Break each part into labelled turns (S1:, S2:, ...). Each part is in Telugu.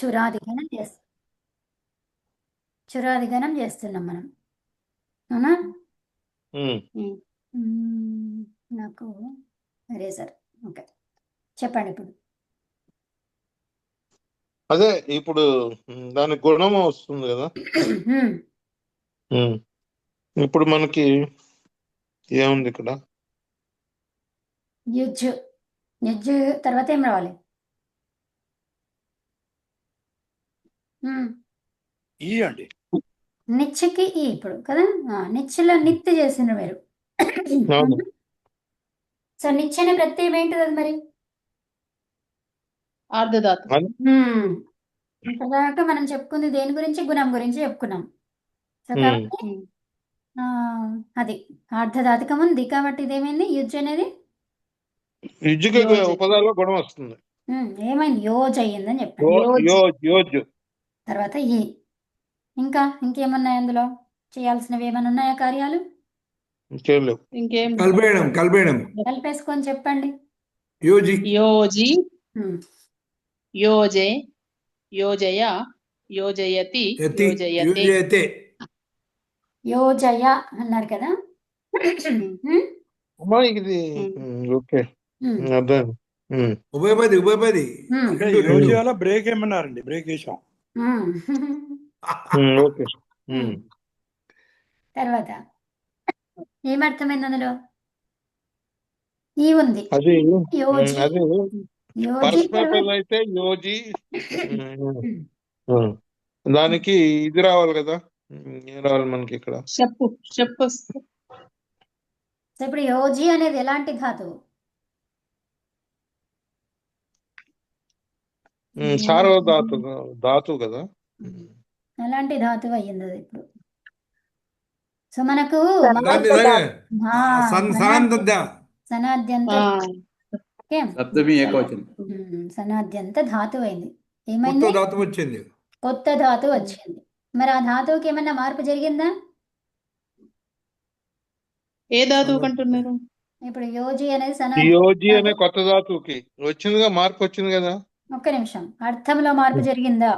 S1: చురాదిగణం చేస్తున్నాం మనం, అవునా? నాకు ఎరేజర్. ఓకే, చెప్పండి ఇప్పుడు.
S2: అదే ఇప్పుడు దాని గుణం వస్తుంది కదా. ఇప్పుడు మనకి ఏముంది ఇక్కడ?
S1: యుజ్ తర్వాత ఏం రావాలి?
S3: ఈ అండి
S1: నిత్యకి ఈ ఇప్పుడు కదా. నిత్యలో నిత్య చేసిన మీరు. సో నిత్య అనే ప్రత్యయం ఏంటిది అది మరి?
S4: ఆర్ధధాతు.
S1: ఇంతదాకా మనం చెప్పుకుంది దేని గురించి? గుణం గురించి చెప్పుకున్నాం. సో కాబట్టి అది ఆర్ధధాతుకం ఉంది కాబట్టి ఇదేమైంది? యుజ్ అనేది
S2: ఉపదాలో గుణం వస్తుంది.
S1: ఏమైంది? యోజ్ అయ్యిందని చెప్పండి. తర్వాత ఈ ఇంకేమున్నాయి అందులో? చేయాల్సినవి ఏమైనా ఉన్నాయా కార్యాలు?
S4: ఇంకేం
S1: కలిపేసుకొని చెప్పండి.
S4: యోజి, యోజే, యోజయ, యోజయతి, యోజయతే.
S1: యోజయ అన్నారు కదా.
S2: ఇది ఓకే, అర్థం.
S3: ఉభయపది యోజయాలో బ్రేక్ ఏమన్నారండి? బ్రేక్ వేసాం.
S2: ఓకే.
S1: తర్వాత ఏమర్థమైంది అందులో? ఈ ఉంది
S2: అది
S1: యోజి.
S2: అది పర్సనల్ అయితే యోజి. దానికి ఇది రావాలి కదా. ఏం రావాలి మనకి ఇక్కడ?
S4: చెప్పు.
S1: ఇప్పుడు యోజి అనేది ఎలాంటి ధాతువు?
S2: ధాతువు కదా.
S1: ఎలాంటి ధాతువు అయ్యింది అది ఇప్పుడు? సో మనకు సనాద్యంత ధాతువు అయింది. ఏమైంది? కొత్త ధాతువు వచ్చింది. మరి ఆ ధాతువుకి ఏమన్నా మార్పు జరిగిందా?
S4: ఏ ధాతువు అంటున్నారు?
S1: ఇప్పుడు యోజి అనేది
S2: యోజి అనే కొత్త ధాతువుకి వచ్చిందిగా, మార్పు వచ్చింది కదా.
S1: ఒక్క నిమిషం, అర్థంలో మార్పు జరిగిందా?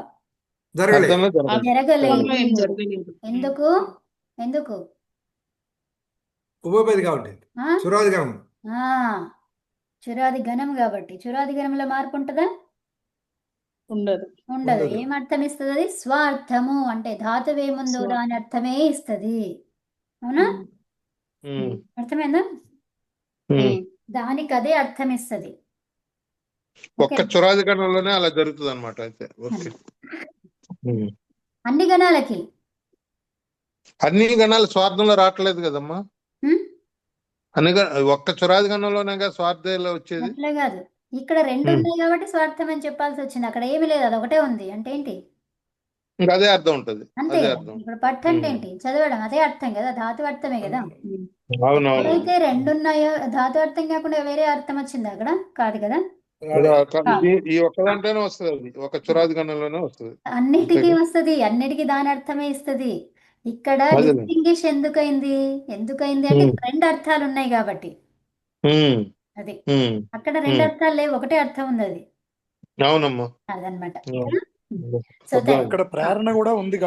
S4: జరగలేదు.
S1: ఎందుకు?
S3: ఉభయపది కాబట్టి
S1: చురాది గణం కాబట్టి. చురాది గణంలో మార్పు ఉంటుందా? ఉండదు. ఏం అర్థం ఇస్తుంది అది? స్వార్థము. అంటే ధాతువు ఏముందో దాని అర్థమే ఇస్తుంది, అవునా? అర్థమైందా? దానికి అదే అర్థం ఇస్తుంది.
S2: ఒక్క చురాది గణంలోనే అలా జరుగుతుంది అనమాట. అయితే
S1: అన్ని గణాలకి
S2: అన్ని గణాలు స్వార్థంలో రావట్లేదు కదమ్మా. ఒక్క చురాది గణంలోనే స్వార్థంలో వచ్చేది.
S1: అట్లే కాదు, ఇక్కడ రెండు ఉన్నాయి కాబట్టి స్వార్థం అని చెప్పాల్సి వచ్చింది. అక్కడ ఏమి లేదు, అది ఒకటే ఉంది. అంటే ఏంటి?
S2: అదే అర్థం ఉంటది.
S1: అంతే. ఇప్పుడు పట్టు అంటే ఏంటి? చదవడం, అదే అర్థం కదా, ధాతు అర్థమే కదా. అయితే రెండు ఉన్నాయో ధాతు అర్థం కాకుండా వేరే అర్థం వచ్చింది అక్కడ? కాదు కదా.
S2: ఈ ఒక్కదాంట్లోనే వస్తుంది, ఒక చురాది గణంలోనే వస్తుంది.
S1: అన్నిటికీ వస్తుంది, అన్నిటికీ దాని అర్థమే ఇస్తుంది. ఇక్కడ డిస్టింగ్విష్ ఎందుకైంది అంటే రెండు అర్థాలు ఉన్నాయి కాబట్టి. అది అక్కడ రెండు అర్థాలు లేవు, ఒకటే అర్థం ఉంది. అది
S2: అవునమ్మా,
S1: అదనమాట.
S3: ఇక్కడ ప్రేరణ కూడా ఉంది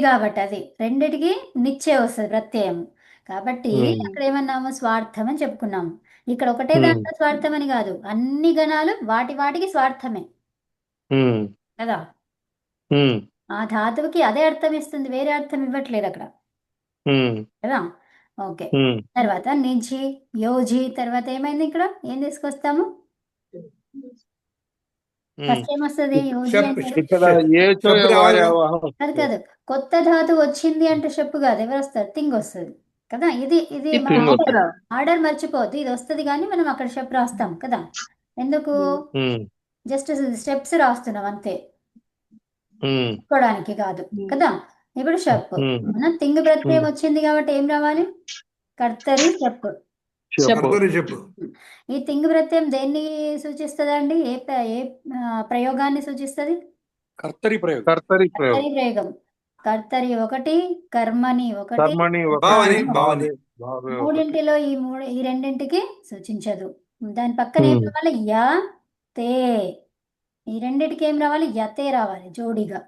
S3: కాబట్టి
S1: అది రెండిటికి నిచ్చే వస్తుంది ప్రత్యయం కాబట్టి. అక్కడ ఏమన్నాము? స్వార్థం అని చెప్పుకున్నాము. ఇక్కడ ఒకటే దాంట్లో స్వార్థం అని కాదు, అన్ని గణాలు వాటికి స్వార్థమే కదా. ఆ ధాతువుకి అదే అర్థం ఇస్తుంది, వేరే అర్థం ఇవ్వట్లేదు అక్కడ కదా. ఓకే, తర్వాత నిజి, యోజి, తర్వాత ఏమైంది? ఇక్కడ ఏం తీసుకొస్తాము? ఫస్ట్ ఏమొస్తుంది? యోజి అంటే కాదు, కొత్త ధాతువు వచ్చింది అంటే చెప్పు కాదు, ఎవరు వస్తారు? తింగ్ వస్తుంది కదా. ఇది ఆర్డర్ మర్చిపోద్దు, ఇది వస్తుంది కానీ మనం అక్కడ షెప్ రాస్తాం కదా. ఎందుకు? జస్ట్ స్టెప్స్ రాస్తున్నాం అంతే, చెప్పుకోవడానికి కాదు కదా. ఇప్పుడు షెప్ మనం తింగ్ ప్రత్యయం వచ్చింది కాబట్టి ఏం రావాలి? కర్తరి చెప్పు. ఈ తింగ్ ప్రత్యయం దేన్ని సూచిస్తుంది అండి? ఏ ప్రయోగాన్ని సూచిస్తుంది?
S3: కర్తరి
S1: ప్రయోగం. కర్తరి ఒకటి, కర్మని ఒకటి, మూడింటిలో ఈ రెండింటికి సూచించదు. దాని పక్కన ఏం కావాలి? యా తే. ఈ రెండిటికి ఏం రావాలి? యతే రావాలి జోడీగా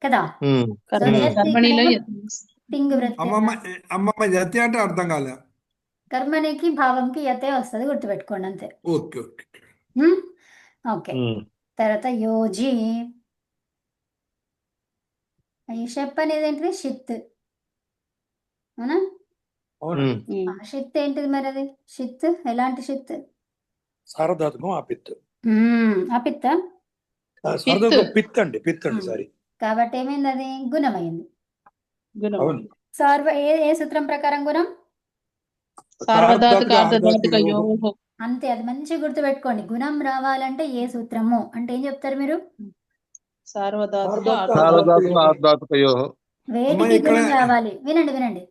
S1: కదా.
S2: ఉమ్.
S1: సో
S2: ఉమ్.
S1: జస్ట్
S4: కర్మణిలో
S1: తింగ్
S3: అమ్మమ్మ
S1: ప్రత్యయం
S3: అమ్మమ్మ యతి అంటే అర్థం కాలే.
S1: కర్మనికి భావంకి యతే వస్తుంది, గుర్తుపెట్టుకోండి అంతే.
S3: Okay okay.
S1: ఓకే.
S2: ఉమ్.
S1: తర్వాత యోజి, ఈ షెప్ అనేది ఏంటిది? షిత్, అవునా?
S3: అవునా?
S2: ఉమ్.
S1: షిత్ ఏంటిది మరి? అది షిత్ ఎలాంటి షిత్?
S3: సారధాతుకం అపిత్.
S1: అపిత్త.
S3: సారధాతుకం పిత్ అండి సారీ.
S1: కాబట్టి ఏమైంది? అది గుణమైంది.
S4: గుణం.
S3: అవును.
S1: ఏ సూత్రం ప్రకారం గుణం?
S4: సార్వధాతుక అర్ధధాతుక యోహో.
S1: అంతే, అది మంచిగా గుర్తుపెట్టుకోండి. గుణం రావాలంటే ఏ సూత్రము అంటే ఏం చెప్తారు మీరు?
S4: సార్వధాతుక
S2: సారధాతుక ఆర్ధాతుకయో.
S1: వేటికి గుణం రావాలి? వినండి వినండి.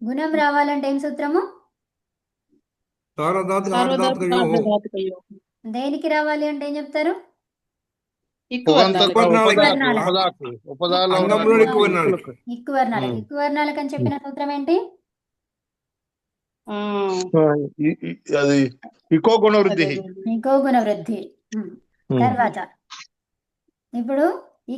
S1: గుణం రావాలంటే ఏం సూత్రము?
S3: సారధాతుక
S4: సార్వధాతుక అర్ధధాతుక యోహో.
S1: దేనికి రావాలి అంటే ఏం చెప్తారు?
S2: పుగంతకు
S1: వర్ణాలకు.
S2: ఉపదాలో
S3: అంగంలో ఎక్కువ వర్ణాలు.
S1: ఇక్కు వర్ణాలకు. ఇక్కు వర్ణాలకు అని చెప్పిన సూత్రం ఏంటి?
S2: అది ఇకో గుణ వృద్ధి.
S1: ఇంకో గుణ వృద్ధి. తర్వాత ఇప్పుడు